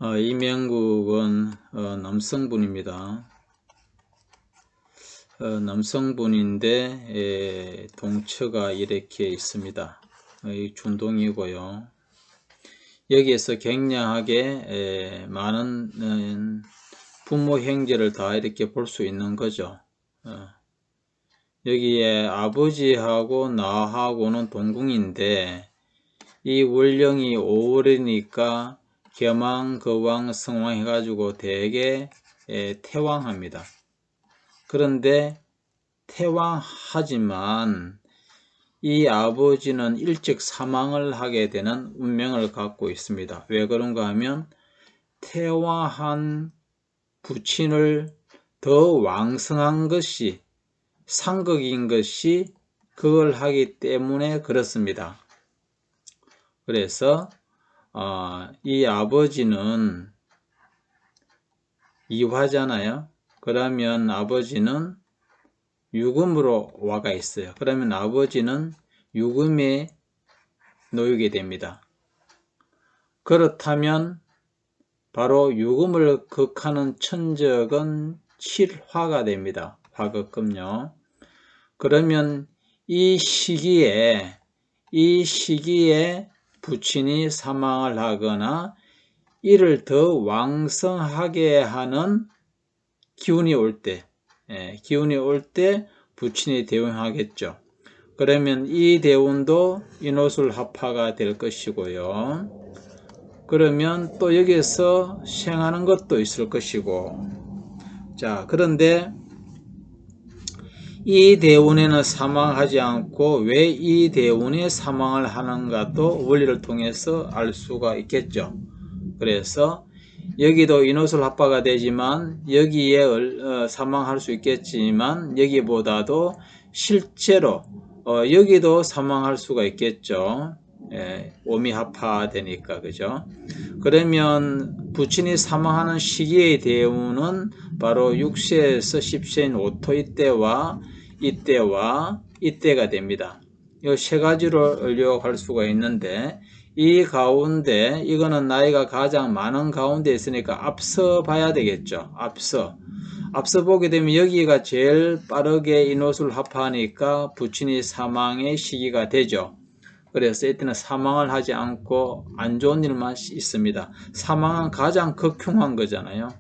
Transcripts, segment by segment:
이명국은 남성분입니다. 남성분인데 동처가 이렇게 있습니다. 준동이고요. 여기에서 굉장하게 많은 부모 형제를 다 이렇게 볼 수 있는 거죠. 여기에 아버지하고 나하고는 동궁인데 이 월령이 5월이니까 겸왕, 거왕, 성왕 해가지고 되게 태왕합니다. 그런데 태왕하지만 이 아버지는 일찍 사망을 하게 되는 운명을 갖고 있습니다. 왜 그런가 하면 태왕한 부친을 더 왕성한 것이 상극인 것이 그걸 하기 때문에 그렇습니다. 그래서 이 아버지는 이화잖아요. 그러면 아버지는 유금으로 와가 있어요. 그러면 아버지는 유금에 놓이게 됩니다. 그렇다면 바로 유금을 극하는 천적은 7화가 됩니다. 화극금요. 그러면 이 시기에 부친이 사망을 하거나 이를 더 왕성하게 하는 기운이 올 때, 부친이 대운하겠죠. 그러면 이 대운도 인호술합화가 될 것이고요. 그러면 또 여기에서 생하는 것도 있을 것이고, 자, 그런데 이 대운에는 사망하지 않고 왜 이 대운이 사망을 하는가도 원리를 통해서 알 수가 있겠죠. 그래서 여기도 인호술 합화가 되지만 여기에 사망할 수 있겠지만 여기보다도 실제로 여기도 사망할 수가 있겠죠. 오미합화 되니까, 그죠? 그러면 부친이 사망하는 시기의 대운은 바로 6세에서 10세인 오토이 때와 이때가 됩니다. 이 세 가지로 요약할 수가 있는데, 이 가운데 이거는 나이가 가장 많은 가운데 있으니까 앞서 봐야 되겠죠. 앞서 보게 되면 여기가 제일 빠르게 인호술 합하니까 부친이 사망의 시기가 되죠. 그래서 이때는 사망을 하지 않고 안 좋은 일만 있습니다. 사망은 가장 극흉한 거잖아요.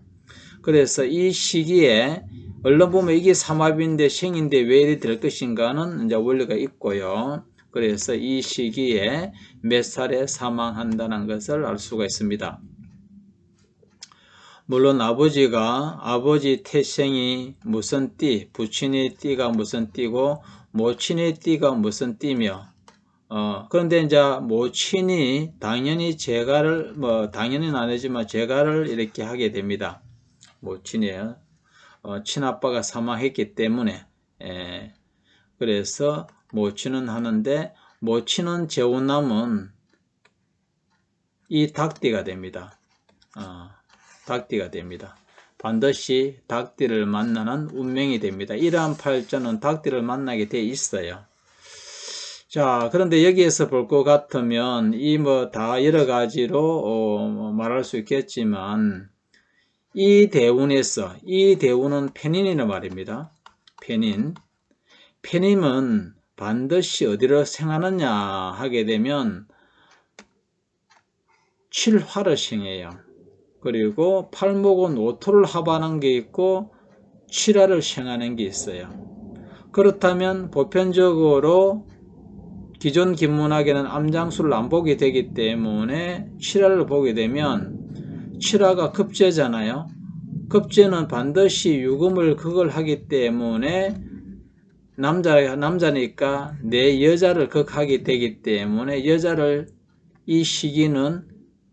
그래서 이 시기에 얼른 보면 이게 삼합인데 생인데 왜 이리 될 것인가는 이제 원리가 있고요. 그래서 이 시기에 몇 살에 사망한다는 것을 알 수가 있습니다. 물론 아버지 태생이 무슨 띠, 부친의 띠가 무슨 띠고 모친의 띠가 무슨 띠며 그런데 이제 모친이 당연히 재가를 당연히는 아니지만 재가를 이렇게 하게 됩니다. 모친이에요. 친아빠가 사망했기 때문에 그래서 모친은 하는데 모친은 재혼남은 이 닭띠가 됩니다. 닭띠가 됩니다. 반드시 닭띠를 만나는 운명이 됩니다. 이러한 팔자는 닭띠를 만나게 돼 있어요. 자, 그런데 여기에서 볼 것 같으면 이 다 여러 가지로 말할 수 있겠지만 이 대운은 편인이란 말입니다. 편인은 반드시 어디로 생하느냐 하게 되면 7화를 생해요. 그리고 팔목은 오토를 합하는 게 있고 7화를 생하는 게 있어요. 그렇다면 보편적으로 기존 김문학에는 암장수를 안 보게 되기 때문에 7화를 보게 되면 7화가 급제잖아요. 급제는 반드시 유금을 극을 하기 때문에 남자니까 내 여자를 극하게 되기 때문에 여자를 이 시기는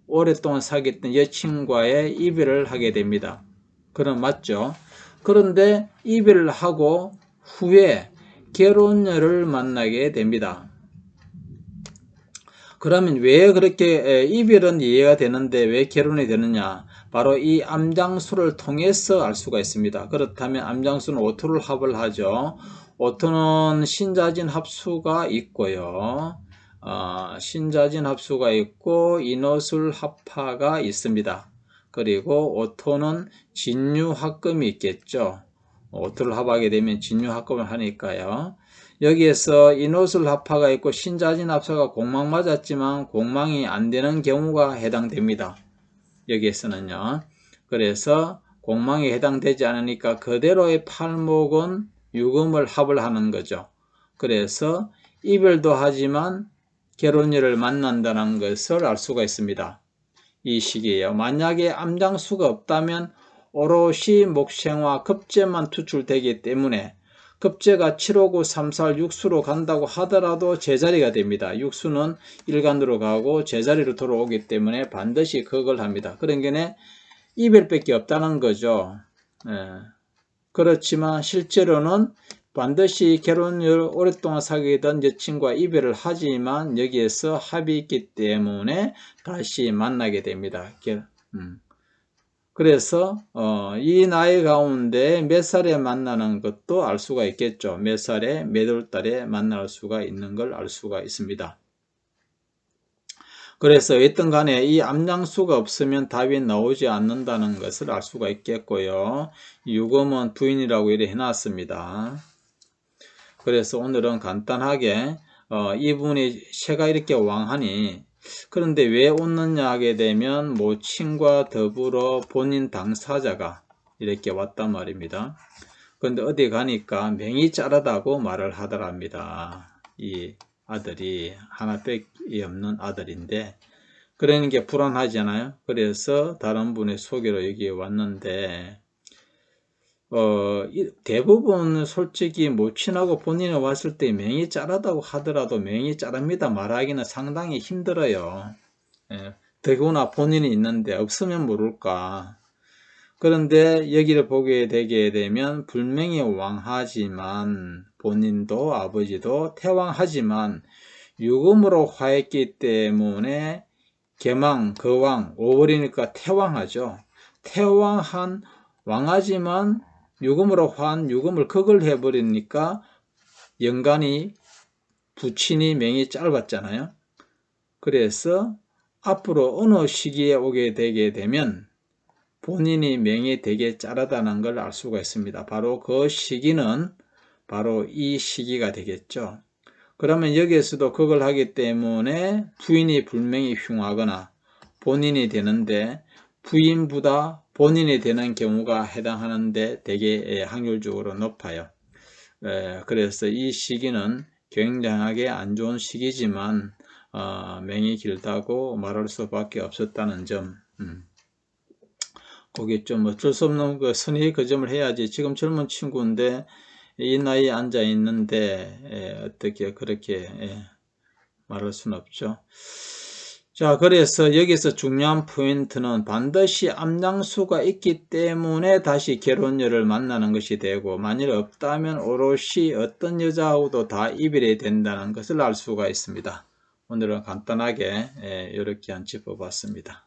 오랫동안 사귀었던 여친과의 이별을 하게 됩니다. 그럼 맞죠? 그런데 이별을 하고 후에 결혼녀를 만나게 됩니다. 그러면 왜 그렇게 이별은 이해가 되는데 왜 결혼이 되느냐? 바로 이 암장수를 통해서 알 수가 있습니다. 그렇다면 암장수는 오토를 합을 하죠. 오토는 신자진 합수가 있고요. 신자진 합수가 있고 인호술 합파가 있습니다. 그리고 오토는 진유합금이 있겠죠. 오토를 합하게 되면 진유합금을 하니까요. 여기에서 이노술 합파가 있고 신자진 합사가 공망 맞았지만 공망이 안 되는 경우가 해당됩니다. 여기에서는요. 그래서 공망이 해당되지 않으니까 그대로의 팔목은 유금을 합을 하는 거죠. 그래서 이별도 하지만 결혼일을 만난다는 것을 알 수가 있습니다. 이 시기에요. 만약에 암장수가 없다면 오롯이 목생화 급제만 투출되기 때문에 급제가 7, 5, 9, 3, 4, 6수로 간다고 하더라도 제자리가 됩니다. 6수는 일간으로 가고 제자리로 돌아오기 때문에 반드시 그걸 합니다. 그러니까 이별밖에 없다는 거죠. 그렇지만 실제로는 반드시 결혼을 오랫동안 사귀던 여친과 이별을 하지만 여기에서 합이 있기 때문에 다시 만나게 됩니다. 그래서 이 나이 가운데 몇 살에 만나는 것도 알 수가 있겠죠. 몇 살에 몇 월 달에 만날 수가 있는 걸 알 수가 있습니다. 그래서 어떤 간에 이 암장수가 없으면 답이 나오지 않는다는 것을 알 수가 있겠고요. 유금은 부인이라고 이렇게 해놨습니다. 그래서 오늘은 간단하게 이분이 새가 이렇게 왕하니 그런데 왜 웃느냐 하게 되면 모친과 더불어 본인 당사자가 이렇게 왔단 말입니다. 그런데 어디 가니까 맹이 짜르다고 말을 하더랍니다. 이 아들이 하나밖에 없는 아들인데 그러는 게 불안하잖아요. 그래서 다른 분의 소개로 여기에 왔는데 대부분 솔직히 모친하고 본인이 왔을 때 맹이 짜르다고 하더라도 맹이 짜릅니다 말하기는 상당히 힘들어요. 더구나 본인이 있는데 없으면 모를까. 그런데 여기를 보게 되게 되면 불명이 왕하지만 본인도 아버지도 태왕하지만 유금으로 화했기 때문에 개망, 거왕, 5월이니까 태왕하죠. 태왕한 왕하지만 유금으로 화한 유금을 극을 해버리니까 연간이 부친이 명이 짧았잖아요. 그래서 앞으로 어느 시기에 오게 되게 되면 본인이 명이 되게 짜르다는 걸 알 수가 있습니다. 바로 그 시기는 바로 이 시기가 되겠죠. 그러면 여기에서도 그걸 하기 때문에 부인이 불명이 흉하거나 본인이 되는데 부인보다 본인이 되는 경우가 해당하는데 되게 확률적으로 높아요. 그래서 이 시기는 굉장하게 안 좋은 시기지만 맹이 길다고 말할 수밖에 없었다는 점. 거기 좀 어쩔 수 없는 그 선의 그 점을 해야지. 지금 젊은 친구인데 이 나이에 앉아 있는데 어떻게 그렇게 말할 수는 없죠. 자, 그래서 여기서 중요한 포인트는 반드시 암장수가 있기 때문에 다시 결혼녀를 만나는 것이 되고 만일 없다면 오롯이 어떤 여자하고도 다 이별이 된다는 것을 알 수가 있습니다. 오늘은 간단하게 이렇게 짚어봤습니다.